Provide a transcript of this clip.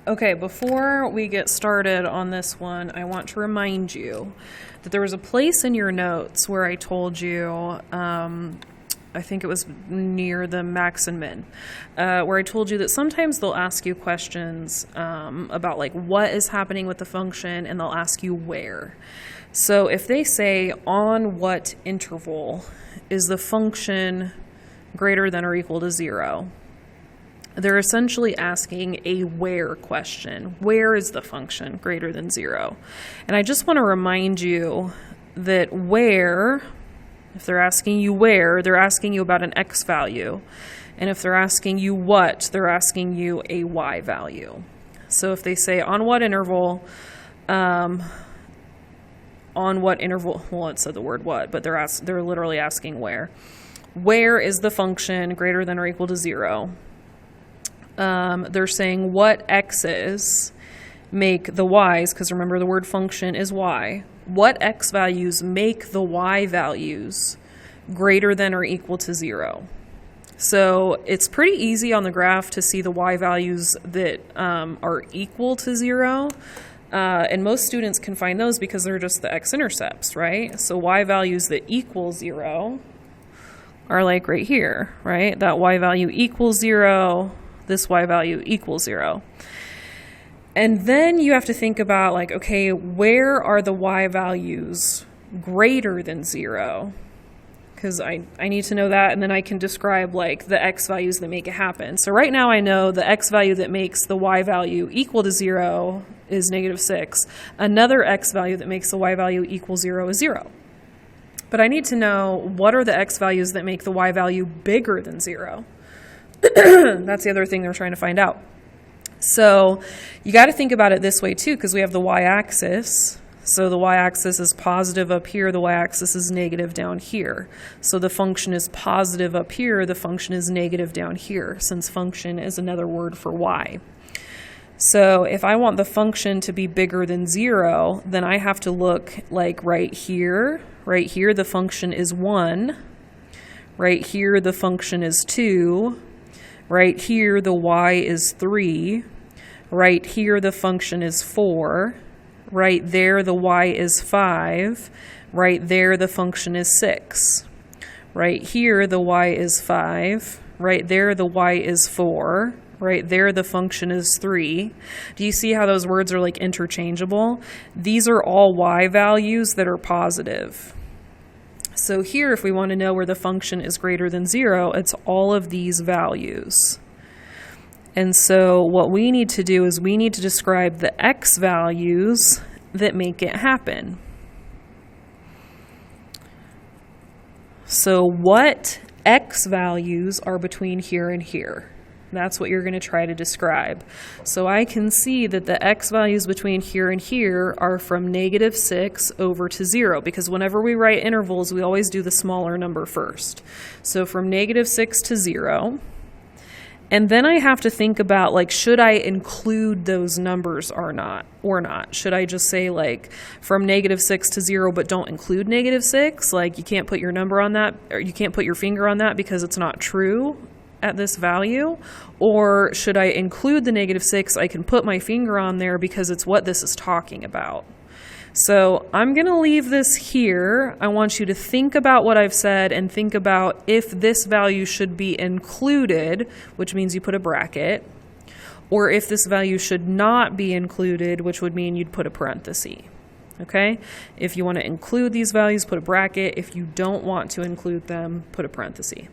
Okay, before we get started on this one, I want to remind you that there was a place in your notes where I told you, I think it was near the max and min, where I told you that sometimes they'll ask you questions about like what is happening with the function, and they'll ask you where. So if they say on what interval is the function greater than or equal to 0, they're essentially asking a where question. Where is the function greater than 0? And I just want to remind you that where, if they're asking you where, they're asking you about an x value. And if they're asking you what, they're asking you a y value. So if they say on what interval, well, it said the word what, but they're literally asking where. Where is the function greater than or equal to 0? They're saying what x's make the y's, because remember the word function is y. What x values make the y values greater than or equal to 0? So it's pretty easy on the graph to see the y values that are equal to 0. And most students can find those because they're just the x-intercepts, right? So y values that equal 0 are like right here, right? That y value equals 0. This y value equals 0. And then you have to think about like, okay, where are the y values greater than 0? Because I need to know that, and then I can describe like the x values that make it happen. So right now I know the x value that makes the y value equal to 0 is -6. Another x value that makes the y value equal 0 is 0. But I need to know what are the x values that make the y value bigger than 0. That's the other thing they're trying to find out. So you got to think about it this way too, because we have the y-axis. So the y-axis is positive up here, the y-axis is negative down here. So the function is positive up here, the function is negative down here, since function is another word for y. So if I want the function to be bigger than 0, then I have to look like right here. Right here the function is 1. Right here the function is 2. Right here the y is 3. Right here the function is 4. Right there the y is 5. Right there the function is 6. Right here the y is 5. Right there the y is 4. Right there the function is 3. Do you see how those words are like interchangeable? These are all y values that are positive. So here, if we want to know where the function is greater than 0, it's all of these values. And so what we need to do is we need to describe the x values that make it happen. So what x values are between here and here? That's what you're going to try to describe. So I can see that the x values between here and here are from -6 over to 0, because whenever we write intervals, we always do the smaller number first. So from -6 to 0. And then I have to think about, like, should I include those numbers or not? Should I just say, like, from -6 to 0, but don't include -6? Like, you can't put your number on that, or you can't put your finger on that because it's not true at this value? Or should I include the -6? I can put my finger on there because it's what this is talking about. So I'm going to leave this here. I want you to think about what I've said and think about if this value should be included, which means you put a bracket, or if this value should not be included, which would mean you'd put a parenthesis. Okay? If you want to include these values, put a bracket. If you don't want to include them, put a parenthesis.